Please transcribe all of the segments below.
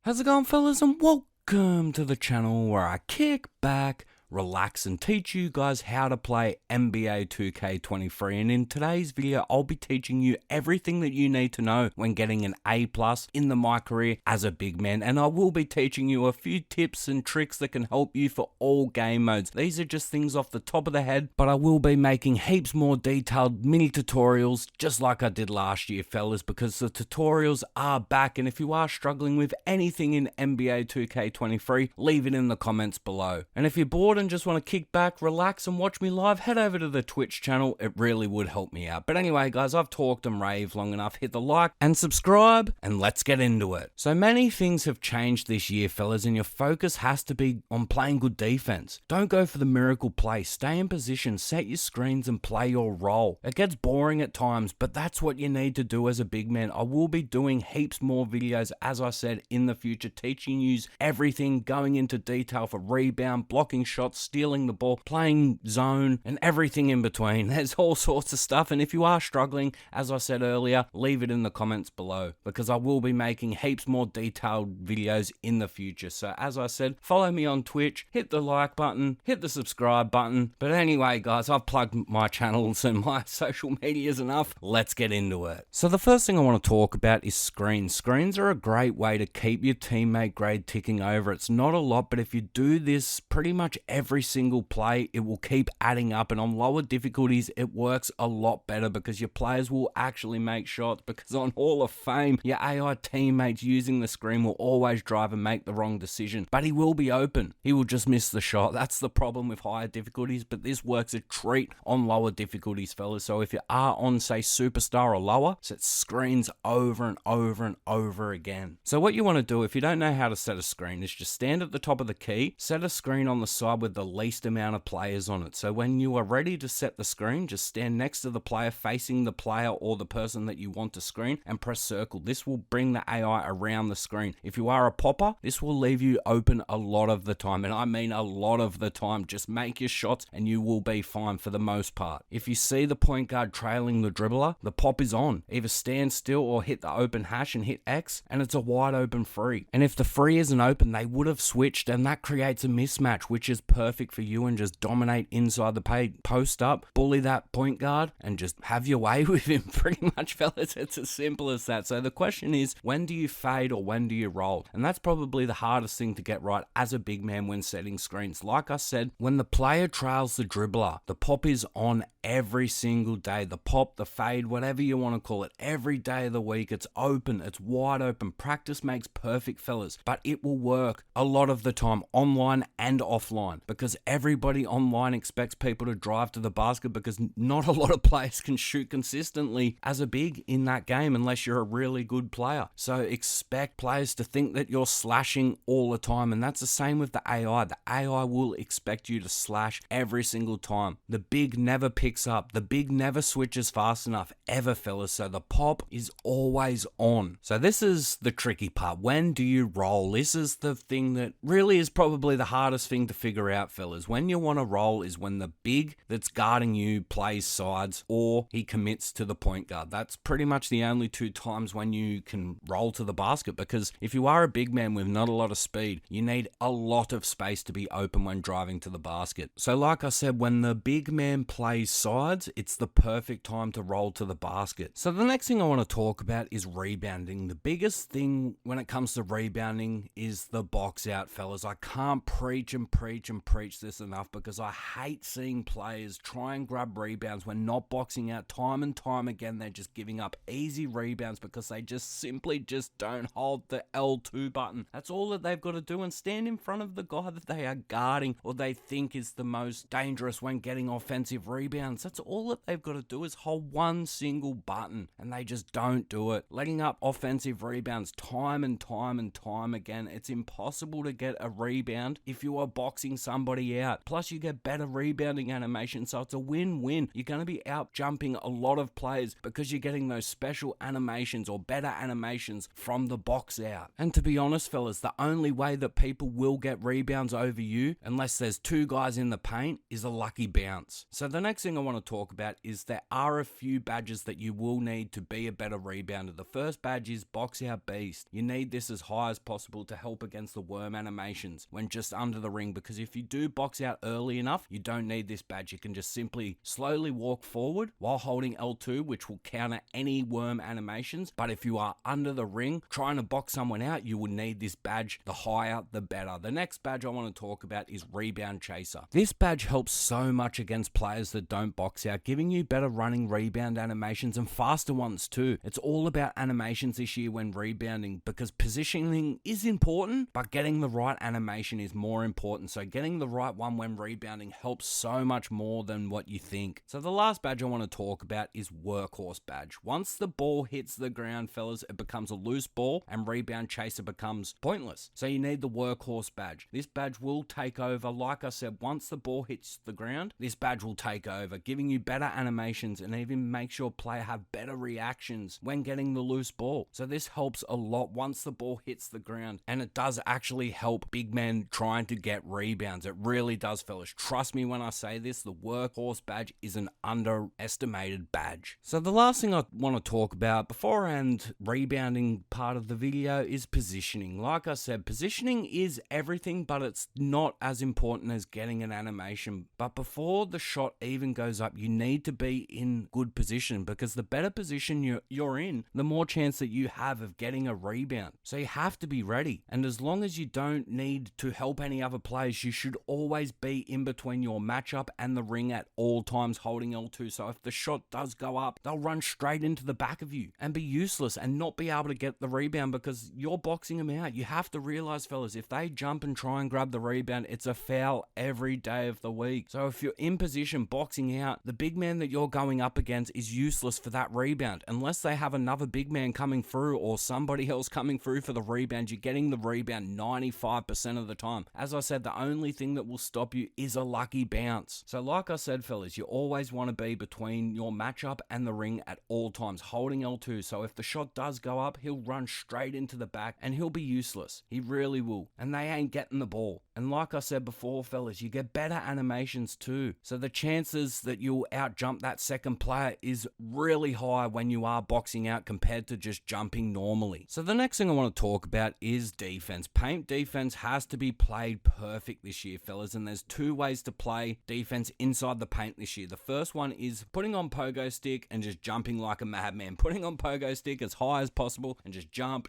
How's it going, fellas, and welcome to the channel where I kick back, relax, and teach you guys how to play NBA 2K23. And in today's video, I'll be teaching you everything that you need to know when getting an A+ in the Mycareer as a big man. And I will be teaching you a few tips and tricks that can help you for all game modes. These are just things off the top of the head, but I will be making heaps more detailed mini tutorials just like I did last year, fellas, because the tutorials are back. And if you are struggling with anything in NBA 2K23, leave it in the comments below. And if you're bored and just want to kick back, relax, and watch me live, head over to the Twitch channel. It really would help me out. But anyway, guys, I've talked and raved long enough. Hit the like and subscribe, and let's get into it. So many things have changed this year, fellas, and your focus has to be on playing good defense. Don't go for the miracle play. Stay in position, set your screens, and play your role. It gets boring at times, but that's what you need to do as a big man. I will be doing heaps more videos, as I said, in the future, teaching you everything, going into detail for rebound, blocking shots, stealing the ball, playing zone, and everything in between. There's all sorts of stuff, and if you are struggling, as I said earlier, leave it in the comments below, because I will be making heaps more detailed videos in the future. So as I said, follow me on Twitch, hit the like button, hit the subscribe button. But anyway, guys, I've plugged my channels and my social medias enough. Let's get into it. So the first thing I want to talk about is screens. Screens are a great way to keep your teammate grade ticking over. It's not a lot, but if you do this pretty much every single play, it will keep adding up, and on lower difficulties it works a lot better because your players will actually make shots, because on Hall of Fame your AI teammates using the screen will always drive and make the wrong decision, but he will be open, he will just miss the shot. That's the problem with higher difficulties, but this works a treat on lower difficulties, fellas. So if you are on, say, superstar or lower, set screens over and over and over again. So what you want to do if you don't know how to set a screen is just stand at the top of the key, set a screen on the side with the least amount of players on it. So when you are ready to set the screen, just stand next to the player, facing the player or the person that you want to screen, and press circle. This will bring the AI around the screen. If you are a popper, this will leave you open a lot of the time, and I mean a lot of the time. Just make your shots and you will be fine for the most part. If you see the point guard trailing the dribbler, the pop is on. Either stand still or hit the open hash and hit X, and it's a wide open free. And if the free isn't open, they would have switched, and that creates a mismatch, which is perfect for you, and just dominate inside the paint. Post up, bully that point guard, and just have your way with him, pretty much, fellas. It's as simple as that. So the question is, when do you fade or when do you roll? And that's probably the hardest thing to get right as a big man when setting screens. Like I said, when the player trails the dribbler, the pop is on every single day. The pop, the fade, whatever you want to call it, every day of the week. It's open, it's wide open. Practice makes perfect, fellas, but it will work a lot of the time, online and offline, because everybody online expects people to drive to the basket, because not a lot of players can shoot consistently as a big in that game unless you're a really good player. So expect players to think that you're slashing all the time, and that's the same with the AI. The AI will expect you to slash every single time. The big never picks up. The big never switches fast enough ever, fellas. So the pop is always on. So this is the tricky part. When do you roll? This is the thing that really is probably the hardest thing to figure out, fellas. When you want to roll is when the big that's guarding you plays sides or he commits to the point guard. That's pretty much the only two times when you can roll to the basket, because if you are a big man with not a lot of speed, you need a lot of space to be open when driving to the basket. So like I said, when the big man plays sides, it's the perfect time to roll to the basket. So the next thing I want to talk about is rebounding. The biggest thing when it comes to rebounding is the box out, fellas. I can't preach and preach and preach this enough, because I hate seeing players try and grab rebounds when not boxing out. Time and time again, they're just giving up easy rebounds because they just simply just don't hold the L2 button. That's all that they've got to do, and stand in front of the guy that they are guarding or they think is the most dangerous when getting offensive rebounds. That's all that they've got to do, is hold one single button, and they just don't do it. Letting up offensive rebounds time and time and time again. It's impossible to get a rebound if you are boxing someone somebody out. Plus you get better rebounding animation, so it's a win-win. You're going to be out jumping a lot of players because you're getting those special animations or better animations from the box out. And to be honest, fellas, the only way that people will get rebounds over you, unless there's two guys in the paint, is a lucky bounce. So the next thing I want to talk about is there are a few badges that you will need to be a better rebounder. The first badge is Box Out Beast. You need this as high as possible to help against the worm animations when just under the ring, because if you do box out early enough, you don't need this badge. You can just simply slowly walk forward while holding L2, which will counter any worm animations. But if you are under the ring trying to box someone out, you will need this badge. The higher, the better. The next badge I want to talk about is Rebound Chaser. This badge helps so much against players that don't box out, giving you better running rebound animations and faster ones too. It's all about animations this year when rebounding, because positioning is important, but getting the right animation is more important. So getting the right one when rebounding helps so much more than what you think. So the last badge I want to talk about is Workhorse badge. Once the ball hits the ground, fellas, it becomes a loose ball and Rebound Chaser becomes pointless. So you need the Workhorse badge. This badge will take over. Like I said, once the ball hits the ground, this badge will take over, giving you better animations and even makes your player have better reactions when getting the loose ball. So this helps a lot once the ball hits the ground, and it does actually help big men trying to get rebounds. It really does, fellas. Trust me when I say this, the Workhorse badge is an underestimated badge. So the last thing I want to talk about before I end rebounding part of the video is positioning. Like I said, positioning is everything, but it's not as important as getting an animation. But before the shot even goes up, you need to be in good position, because the better position you're in, the more chance that you have of getting a rebound. So you have to be ready. And as long as you don't need to help any other players, you should always be in between your matchup and the ring at all times holding L2. So if the shot does go up, they'll run straight into the back of you and be useless and not be able to get the rebound because you're boxing them out. You have to realize, fellas, if they jump and try and grab the rebound, it's a foul every day of the week. So if you're in position boxing out, the big man that you're going up against is useless for that rebound. Unless they have another big man coming through or somebody else coming through for the rebound, you're getting the rebound 95% of the time. As I said, the only thing that will stop you is a lucky bounce. So like I said, fellas, you always want to be between your matchup and the ring at all times, holding L2. So if the shot does go up, he'll run straight into the back and he'll be useless. He really will. And they ain't getting the ball. And like I said before, fellas, you get better animations too. So the chances that you'll out jump that second player is really high when you are boxing out compared to just jumping normally. So the next thing I want to talk about is defense. Paint defense has to be played perfect this year, fellas. And there's two ways to play defense inside the paint this year. The first one is putting on pogo stick and just jumping like a madman. Putting on pogo stick as high as possible and just jump,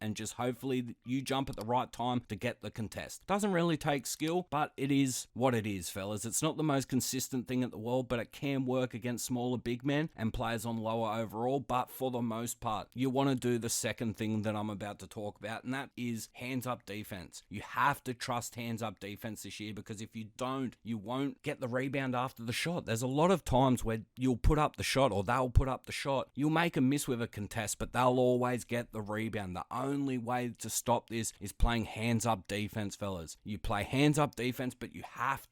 and just hopefully you jump at the right time to get the contest. Doesn't really take skill, but it is what it is, fellas. It's not the most consistent thing in the world, but it can work against smaller big men and players on lower overall. But for the most part, you want to do the second thing that I'm about to talk about, and that is hands up defense. You have to trust hands up defense this year, because if you don't, you won't get the rebound after the shot. There's a lot of times where you'll put up the shot or they'll put up the shot. You'll make a miss with a contest, but they'll always get the rebound. The only way to stop this is playing hands up defense, fellas. You play hands up defense, but you have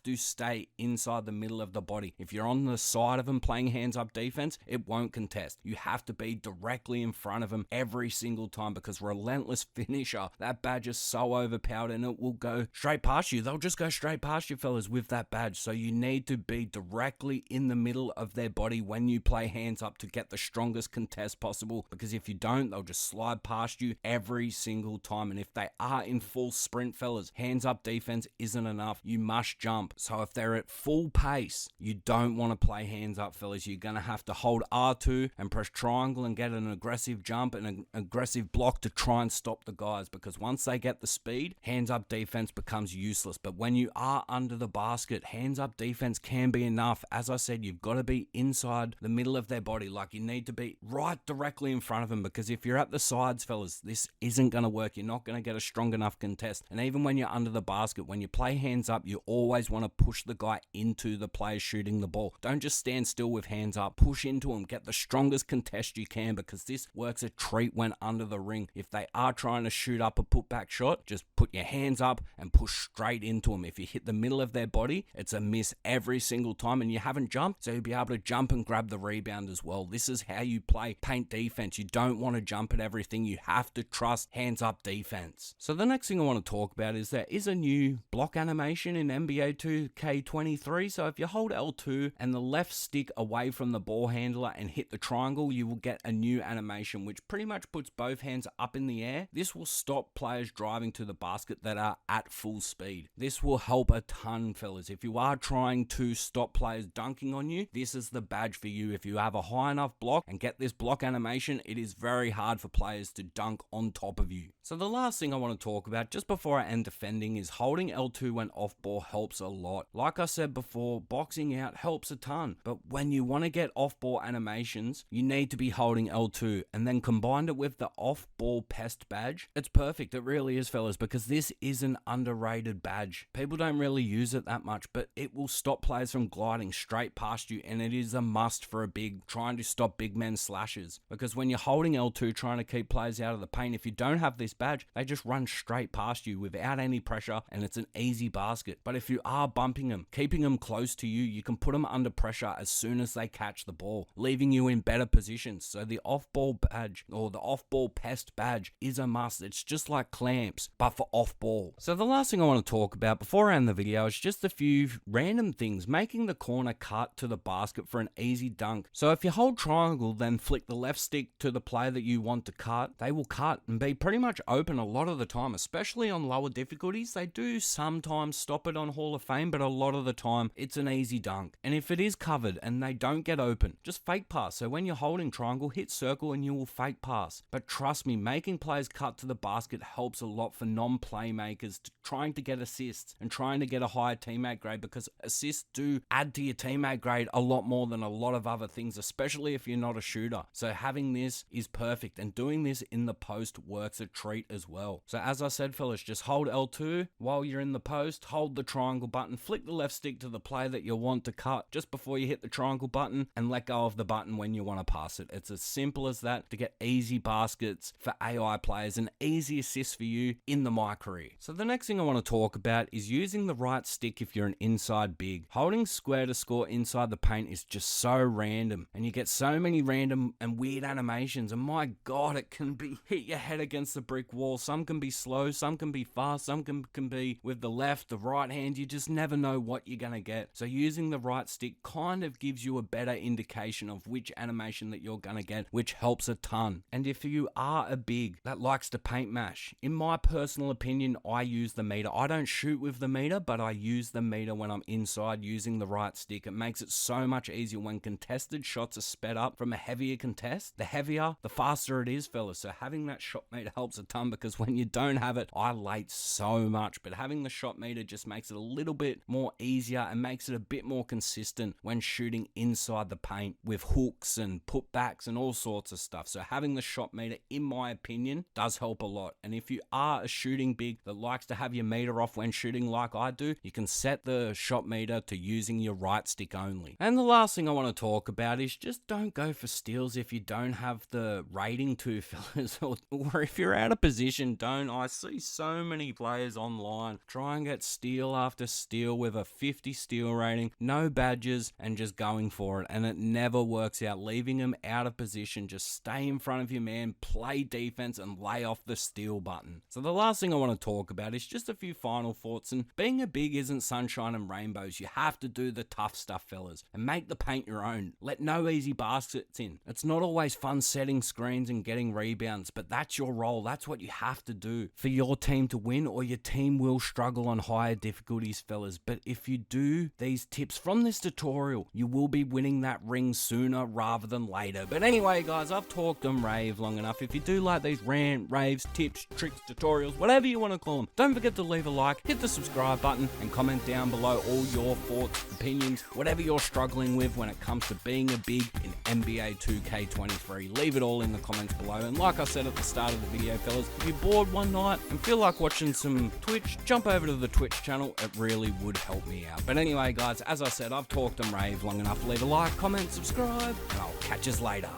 to stay inside the middle of the body. If you're on the side of them playing hands up defense, it won't contest. You have to be directly in front of them every single time, because relentless finisher, that badge is so overpowered and it will go straight past you. They'll just go straight past you, fellas, with that badge. So you need to be directly in the middle of their body when you play hands up to get the strongest contest possible, because if you don't, they'll just slide past you every single time. And if they are in full sprint, fellas, hands up defense isn't enough. You must jump. So if they're at full pace, you don't want to play hands up, fellas. You're going to have to hold R2 and press triangle and get an aggressive jump and an aggressive block to try and stop the guys, because once they get the speed, hands up defense becomes useless. But when you are under the basket, hands up defense can be enough. As I said, you've got to be inside the middle of their body. Like, you need to be right directly in front of them, because if you're at the sides, fellas, this isn't going to work. You're not going to get a strong enough contest. And even when you're under the basket, when you play hands up, you always want to push the guy into the player shooting the ball. Don't just stand still with hands up. Push into him. Get the strongest contest you can, because this works a treat when under the ring. If they are trying to shoot up a putback shot, just put your hands up, up and push straight into them. If you hit the middle of their body, it's a miss every single time, and you haven't jumped, so you'll be able to jump and grab the rebound as well. This is how you play paint defense. You don't want to jump at everything. You have to trust hands up defense. So the next thing I want to talk about is there is a new block animation in NBA 2K23. So if you hold L2 and the left stick away from the ball handler and hit the triangle, you will get a new animation which pretty much puts both hands up in the air. This will stop players driving to the basket that are at full speed. This will help a ton, fellas. If you are trying to stop players dunking on you, this is the badge for you. If you have a high enough block and get this block animation, it is very hard for players to dunk on top of you. So the last thing I want to talk about just before I end defending is holding L2 when off ball helps a lot. Like I said before, boxing out helps a ton, but when you want to get off ball animations, you need to be holding L2, and then combined it with the off ball pest badge. It's perfect. It really is, fellas, because this is an underrated badge. People don't really use it that much, but it will stop players from gliding straight past you, and it is a must for a big trying to stop big men slashes, because when you're holding L2 trying to keep players out of the paint, if you don't have this badge, they just run straight past you without any pressure, and it's an easy basket. But if you are bumping them, keeping them close to you, you can put them under pressure as soon as they catch the ball, leaving you in better positions. So the off-ball badge, or the off-ball pest badge, is a must. It's just like clamps, but for off-ball. So the last thing I want to talk about before I end the video is just a few random things, making the corner cut to the basket for an easy dunk. So if you hold triangle, then flick the left stick to the player that you want to cut, they will cut and be pretty much open a lot of the time, especially on lower difficulties. They do sometimes stop it on Hall of Fame, but a lot of the time it's an easy dunk. And if it is covered and they don't get open, just fake pass. So when you're holding triangle, hit circle and you will fake pass. But trust me, making players cut to the basket helps a lot for non-playmakers trying to get assists and trying to get a higher teammate grade, because assists do add to your teammate grade a lot more than a lot of other things, especially if you're not a shooter. So having this is perfect, and doing this in the post works a treat as well. So as I said, fellas, just hold L2 while you're in the post, hold the triangle button, flick the left stick to the player that you want to cut just before you hit the triangle button, and let go of the button when you want to pass it. It's as simple as that to get easy baskets for AI players and easy assists for you in the Mycareer. So the next thing I want to talk about is using the right stick if you're an inside big. Holding square to score inside the paint is just so random, and you get so many random and weird animations, and my god, it can be hit your head against the brick wall. Some can be slow, some can be fast, some can be with the left, the right hand. You just never know what you're gonna get. So using the right stick kind of gives you a better indication of which animation that you're gonna get, which helps a ton. And if you are a big that likes to paint mash, in my personal opinion, I use the meter. I don't shoot with the meter, but I use the meter when I'm inside using the right stick. It makes it so much easier when contested shots are sped up from a heavier contest. The heavier, the faster it is, fellas. So having that shot meter helps a ton, because when you don't have it, I late so much. But having the shot meter just makes it a little bit more easier and makes it a bit more consistent when shooting inside the paint with hooks and putbacks and all sorts of stuff. So having the shot meter, in my opinion, does help a lot. And if you are a shooting big that likes to have your meter off when shooting like I do, you can set the shot meter to using your right stick only. And the last thing I want to talk about is just don't go for steals if you don't have the rating to, fellas, or if you're out of position, don't. I see so many players online try and get steal after steal with a 50 steal rating, no badges, and just going for it, and it never works out. Leaving them out of position, just stay in front of your man, play defense, and lay off the steal button. So the last thing I want to talk about is just a few final thoughts. And being a big isn't sunshine and rainbows. You have to do the tough stuff, fellas, and make the paint your own. Let no easy baskets in. It's not always fun setting screens and getting rebounds, but that's your role. That's what you have to do for your team to win, or your team will struggle on higher difficulties, fellas. But if you do these tips from this tutorial, you will be winning that ring sooner rather than later. But anyway, guys, I've talked and raved long enough. If you do like these rant, raves, tips, tricks, tutorials, whatever you want to call them, don't forget to leave a like, hit the subscribe button, and comment down below all your thoughts, opinions, whatever you're struggling with when it comes to being a big in NBA 2K23. Leave it all in the comments below. And like I said at the start of the video, fellas, if you're bored one night and feel like watching some Twitch, jump over to the Twitch channel. It really would help me out. But anyway, guys, as I said, I've talked and raved long enough. Leave a like, comment, subscribe, and I'll catch us later.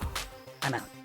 I'm out.